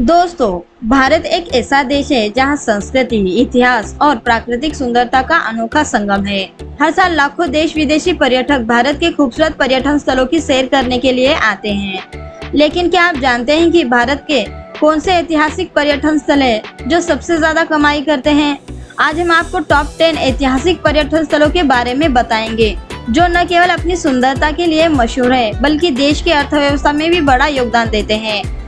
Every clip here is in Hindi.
दोस्तों, भारत एक ऐसा देश है जहां संस्कृति, इतिहास और प्राकृतिक सुंदरता का अनोखा संगम है। हर साल लाखों देश विदेशी पर्यटक भारत के खूबसूरत पर्यटन स्थलों की सैर करने के लिए आते हैं। लेकिन क्या आप जानते हैं कि भारत के कौन से ऐतिहासिक पर्यटन स्थल है जो सबसे ज्यादा कमाई करते हैं? आज हम आपको टॉप 10 ऐतिहासिक पर्यटन स्थलों के बारे में बताएंगे, जो न केवल अपनी सुंदरता के लिए मशहूर है, बल्कि देश की अर्थव्यवस्था में भी बड़ा योगदान देते हैं।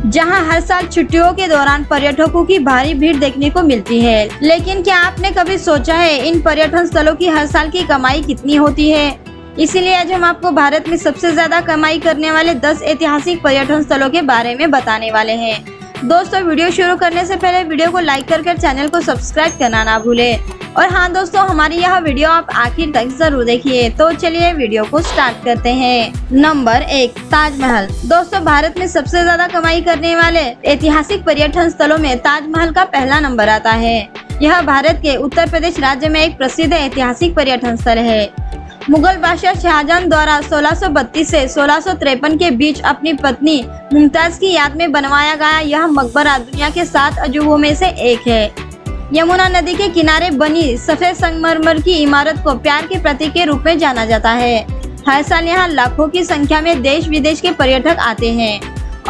जहां हर साल छुट्टियों के दौरान पर्यटकों की भारी भीड़ देखने को मिलती है। लेकिन क्या आपने कभी सोचा है इन पर्यटन स्थलों की हर साल की कमाई कितनी होती है? इसीलिए आज हम आपको भारत में सबसे ज्यादा कमाई करने वाले 10 ऐतिहासिक पर्यटन स्थलों के बारे में बताने वाले हैं। दोस्तों, वीडियो शुरू करने से पहले वीडियो को लाइक कर चैनल को सब्सक्राइब करना ना भूले। और हाँ दोस्तों, हमारी यह वीडियो आप आखिर तक जरूर देखिए। तो चलिए वीडियो को स्टार्ट करते हैं। नंबर 1, ताजमहल। दोस्तों, भारत में सबसे ज्यादा कमाई करने वाले ऐतिहासिक पर्यटन स्थलों में ताजमहल का पहला नंबर आता है। यह भारत के उत्तर प्रदेश राज्य में एक प्रसिद्ध ऐतिहासिक पर्यटन स्थल है। मुगल बादशाह शाहजहां द्वारा 1632 से 1653 के बीच अपनी पत्नी मुमताज की याद में बनवाया गया यह मकबरा दुनिया के 7 अजूबों में से एक है। यमुना नदी के किनारे बनी सफेद संगमरमर की इमारत को प्यार के प्रतीक के रूप में जाना जाता है। हर साल यहाँ लाखों की संख्या में देश विदेश के पर्यटक आते हैं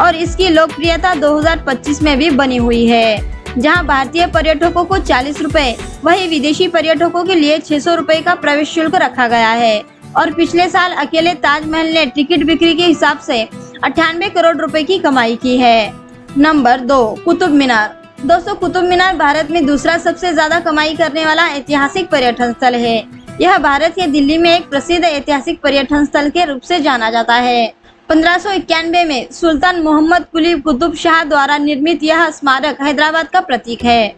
और इसकी लोकप्रियता 2025 में भी बनी हुई है, जहाँ भारतीय पर्यटकों को 40 रुपए, वही विदेशी पर्यटकों के लिए 600 रुपए का प्रवेश शुल्क रखा गया है। और पिछले साल अकेले ताजमहल ने टिकट बिक्री के हिसाब से 98 करोड़ रुपए की कमाई की है। नंबर 2, कुतुब मीनार। दोस्तों, कुतुब मीनार भारत में दूसरा सबसे ज्यादा कमाई करने वाला ऐतिहासिक पर्यटन स्थल है। यह भारत के दिल्ली में एक प्रसिद्ध ऐतिहासिक पर्यटन स्थल के रूप से जाना जाता है। 1591 में सुल्तान मोहम्मद कुली कुतुब शाह द्वारा निर्मित यह स्मारक हैदराबाद का प्रतीक है।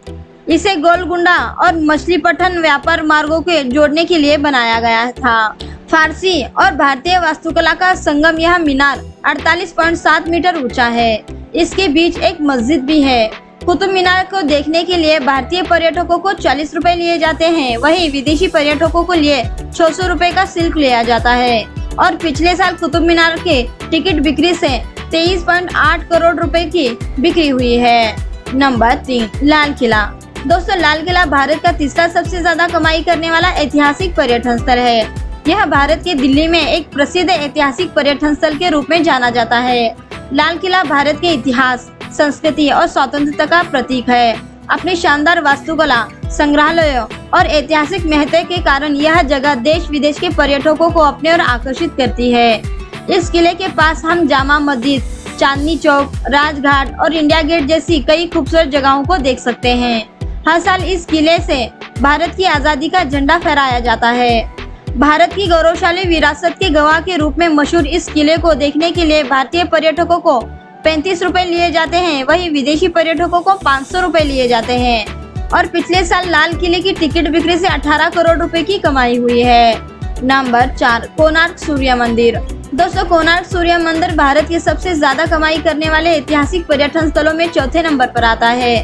इसे गोलकुंडा और मछलीपट्टनम व्यापार मार्गों के जोड़ने के लिए बनाया गया था। फारसी और भारतीय वास्तुकला का संगम यह मीनार 48.7 मीटर ऊंचा है। इसके बीच एक मस्जिद भी है। कुतुब मीनार को देखने के लिए भारतीय पर्यटकों को 40 रुपए लिए जाते हैं, वहीं विदेशी पर्यटकों को लिए 600 रुपए का शुल्क लिया जाता है। और पिछले साल कुतुब मीनार के टिकट बिक्री से 23.8 करोड़ रुपए की बिक्री हुई है। नंबर 3, लाल किला। दोस्तों, लाल किला भारत का तीसरा सबसे ज्यादा कमाई करने वाला ऐतिहासिक पर्यटन स्थल है। यह भारत के दिल्ली में एक प्रसिद्ध ऐतिहासिक पर्यटन स्थल के रूप में जाना जाता है। लाल किला भारत के इतिहास, संस्कृति और स्वतंत्रता का प्रतीक है। अपनी शानदार वास्तुकला, संग्रहालयों और ऐतिहासिक महत्व के कारण यह जगह देश विदेश के पर्यटकों को अपने ओर आकर्षित करती है। इस किले के पास हम जामा मस्जिद, चांदनी चौक, राजघाट और इंडिया गेट जैसी कई खूबसूरत जगहों को देख सकते हैं। हर साल इस किले से भारत की आजादी का झंडा फहराया जाता है। भारत की गौरवशाली विरासत के गवाह के रूप में मशहूर इस किले को देखने के लिए भारतीय पर्यटकों को 35 रुपए लिए जाते हैं, वहीं विदेशी पर्यटकों को 500 रुपए लिए जाते हैं। और पिछले साल लाल किले की टिकट बिक्री से 18 करोड़ रुपए की कमाई हुई है। नंबर 4, कोणार्क सूर्य मंदिर। दोस्तों, कोणार्क सूर्य मंदिर भारत के सबसे ज्यादा कमाई करने वाले ऐतिहासिक पर्यटन स्थलों में चौथे नंबर पर आता है।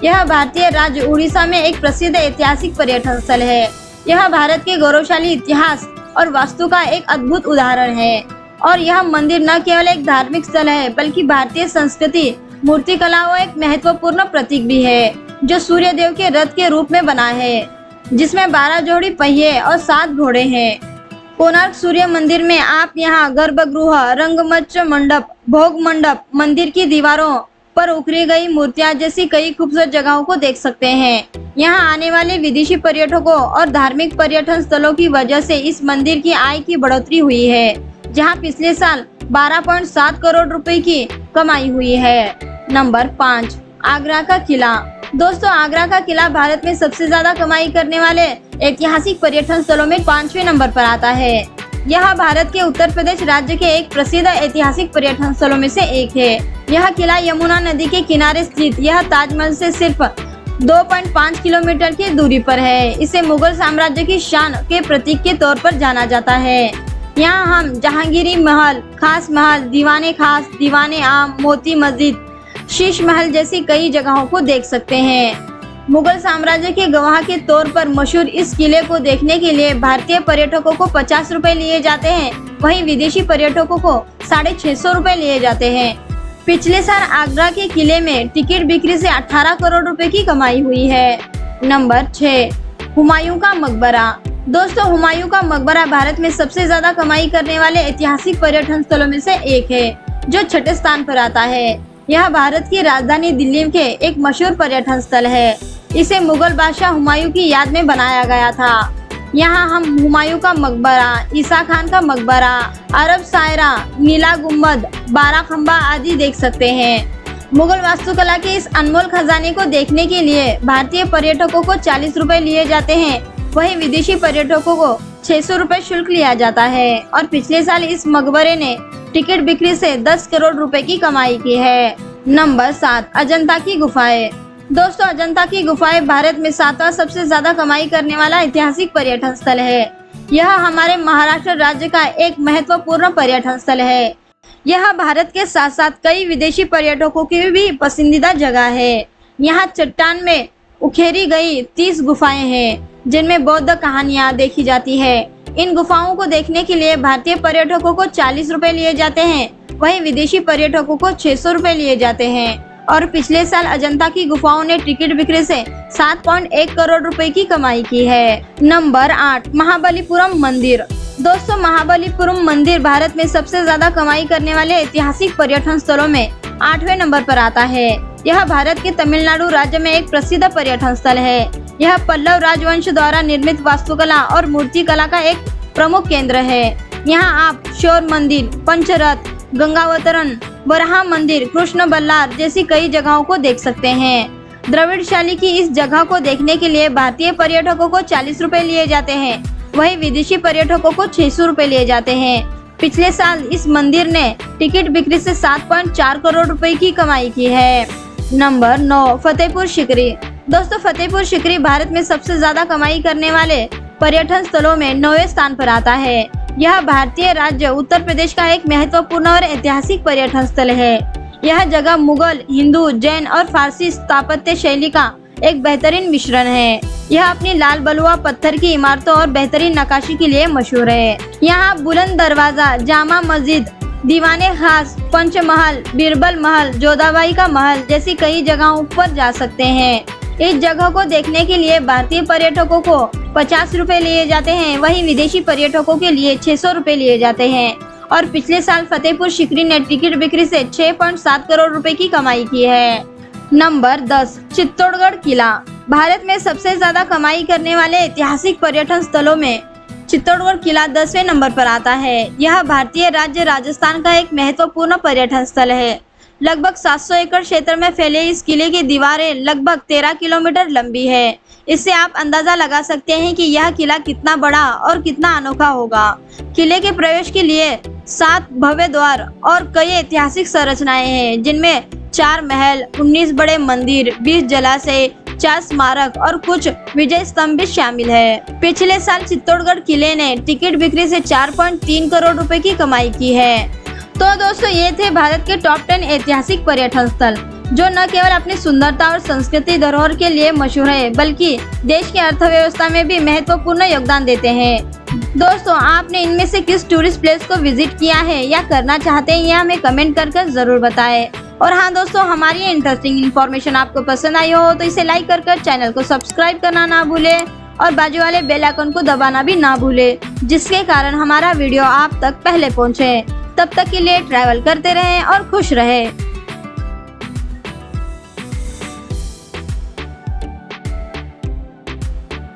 यह भारतीय राज्य उड़ीसा में एक प्रसिद्ध ऐतिहासिक पर्यटन स्थल है। यह भारत के गौरवशाली इतिहास और वास्तु का एक अद्भुत उदाहरण है। और यह मंदिर न केवल एक धार्मिक स्थल है, बल्कि भारतीय संस्कृति, मूर्तिकला व एक महत्वपूर्ण प्रतीक भी है, जो सूर्य देव के रथ के रूप में बना है, जिसमें 12 जोड़ी पहिए और 7 घोड़े हैं। कोणार्क सूर्य मंदिर में आप यहाँ गर्भगृह, रंगमंच मंडप, भोग मंडप, मंदिर की दीवारों पर उकरी गई मूर्तियाँ जैसी कई खूबसूरत जगहों को देख सकते हैं। यहाँ आने वाले विदेशी पर्यटकों और धार्मिक पर्यटन स्थलों की वजह से इस मंदिर की आय की बढ़ोतरी हुई है, जहां पिछले साल 12.7 करोड़ रुपए की कमाई हुई है। नंबर 5, आगरा का किला। दोस्तों, आगरा का किला भारत में सबसे ज्यादा कमाई करने वाले ऐतिहासिक पर्यटन स्थलों में 5वें नंबर पर आता है। यह भारत के उत्तर प्रदेश राज्य के एक प्रसिद्ध ऐतिहासिक पर्यटन स्थलों में से एक है। यह किला यमुना नदी के किनारे स्थित यह ताजमहल से सिर्फ 2.5 किलोमीटर की दूरी पर है। इसे मुगल साम्राज्य की शान के प्रतीक के तौर पर जाना जाता है। यहाँ हम जहांगीरी महल, खास महल, दीवाने खास, दीवाने आम, मोती मस्जिद, शीश महल जैसी कई जगहों को देख सकते हैं। मुगल साम्राज्य के गवाह के तौर पर मशहूर इस किले को देखने के लिए भारतीय पर्यटकों को 50 रुपए लिए जाते हैं, वहीं विदेशी पर्यटकों को 650 रुपए लिए जाते हैं। पिछले साल आगरा के किले में टिकट बिक्री से 18 करोड़ रुपए की कमाई हुई है। नंबर 6, हुमायूं का मकबरा। दोस्तों, हुमायूं का मकबरा भारत में सबसे ज्यादा कमाई करने वाले ऐतिहासिक पर्यटन स्थलों में से एक है, जो छठे स्थान पर आता है। यह भारत की राजधानी दिल्ली के एक मशहूर पर्यटन स्थल है। इसे मुगल बादशाह हुमायूं की याद में बनाया गया था। यहाँ हम हुमायूं का मकबरा, ईसा खान का मकबरा, अरब सायरा, नीला गुम्बद, 12 खंबा आदि देख सकते हैं। मुगल वास्तुकला के इस अनमोल खजाने को देखने के लिए भारतीय पर्यटकों को 40 रुपए लिए जाते हैं, वहीं विदेशी पर्यटकों को 600 रुपए शुल्क लिया जाता है। और पिछले साल इस मकबरे ने टिकट बिक्री से 10 करोड़ रुपए की कमाई की है। नंबर 7, अजंता की गुफाएं। दोस्तों, अजंता की गुफाएं भारत में 7वां सबसे ज्यादा कमाई करने वाला ऐतिहासिक पर्यटन स्थल है। यह हमारे महाराष्ट्र राज्य का एक महत्वपूर्ण पर्यटन स्थल है। यह भारत के साथ साथ कई विदेशी पर्यटकों की भी पसंदीदा जगह है। यहाँ चट्टान में उखेरी गई 30 गुफाएं हैं, जिनमें बौद्ध कहानियां देखी जाती है। इन गुफाओं को देखने के लिए भारतीय पर्यटकों को 40 रुपए लिए जाते हैं, वहीं विदेशी पर्यटकों को 600 रुपए लिए जाते हैं। और पिछले साल अजंता की गुफाओं ने टिकट बिक्री से 7.1 करोड़ रुपए की कमाई की है। नंबर 8, महाबलीपुरम मंदिर। दोस्तों, महाबलीपुरम मंदिर भारत में सबसे ज्यादा कमाई करने वाले ऐतिहासिक पर्यटन स्थलों में 8वें नंबर पर आता है। यह भारत के तमिलनाडु राज्य में एक प्रसिद्ध पर्यटन स्थल है। यह पल्लव राजवंश द्वारा निर्मित वास्तुकला और मूर्ति कला का एक प्रमुख केंद्र है। यहाँ आप शोर मंदिर, पंचरथ, गंगावतरण, वराह मंदिर, कृष्ण बल्लार जैसी कई जगहों को देख सकते हैं। द्रविड़ शैली की इस जगह को देखने के लिए भारतीय पर्यटकों को 40 रुपए लिए जाते हैं, वहीं विदेशी पर्यटकों को 600 रुपए लिए जाते हैं। पिछले साल इस मंदिर ने टिकट बिक्री से 7.4 करोड़ रुपए की कमाई की है। नंबर 9, फतेहपुर सीकरी। दोस्तों, फतेहपुर सीकरी भारत में सबसे ज्यादा कमाई करने वाले पर्यटन स्थलों में 9वें स्थान पर आता है। यह भारतीय राज्य उत्तर प्रदेश का एक महत्वपूर्ण और ऐतिहासिक पर्यटन स्थल है। यह जगह मुगल, हिंदू, जैन और फारसी स्थापत्य शैली का एक बेहतरीन मिश्रण है। यह अपनी लाल बलुआ पत्थर की इमारतों और बेहतरीन नक्काशी के लिए मशहूर है। यहाँ बुलंद दरवाजा, जामा मस्जिद, दीवाने खास, पंचमहल, बीरबल महल, जोधाबाई का महल जैसी कई जगहों पर जा सकते हैं। इस जगह को देखने के लिए भारतीय पर्यटकों को 50 रुपए लिए जाते हैं, वहीं विदेशी पर्यटकों के लिए 600 रुपए लिए जाते हैं। और पिछले साल फतेहपुर सीकरी ने टिकट बिक्री से 6.7 करोड़ रुपए की कमाई की है। नंबर 10, चित्तौड़गढ़ किला। भारत में सबसे ज्यादा कमाई करने वाले ऐतिहासिक पर्यटन स्थलों में चित्तौड़गढ़ किला 10वें नंबर पर आता है। यह भारतीय राज्य राजस्थान का एक महत्वपूर्ण पर्यटन स्थल है। लगभग 700 एकड़ क्षेत्र में फैले इस किले की दीवारें लगभग 13 किलोमीटर लंबी है। इससे आप अंदाजा लगा सकते हैं कि यह किला कितना बड़ा और कितना अनोखा होगा। किले के प्रवेश के लिए 7 भव्य द्वार और कई ऐतिहासिक संरचनाएं हैं, जिनमें 4 महल, 19 बड़े मंदिर, 20 जलाशय, 4 स्मारक और कुछ विजय स्तंभ भी शामिल है। पिछले साल चित्तौड़गढ़ किले ने टिकट बिक्री से 4.3 करोड़ रुपए की कमाई की है। तो दोस्तों, ये थे भारत के टॉप 10 ऐतिहासिक पर्यटन स्थल, जो न केवल अपनी सुंदरता और संस्कृति धरोहर के लिए मशहूर है, बल्कि देश की अर्थव्यवस्था में भी महत्वपूर्ण योगदान देते हैं। दोस्तों, आपने इनमें से किस टूरिस्ट प्लेस को विजिट किया है या करना चाहते हैं, यह हमें कमेंट कर जरूर बताएं। और हाँ दोस्तों, हमारी इंटरेस्टिंग इन्फॉर्मेशन आपको पसंद आई हो तो इसे लाइक कर चैनल को सब्सक्राइब करना ना भूले और बाजू वाले बेल आइकन को दबाना भी ना भूले, जिसके कारण हमारा वीडियो आप तक पहले पहुँचे। तब तक के लिए ट्रैवल करते रहें और खुश रहें।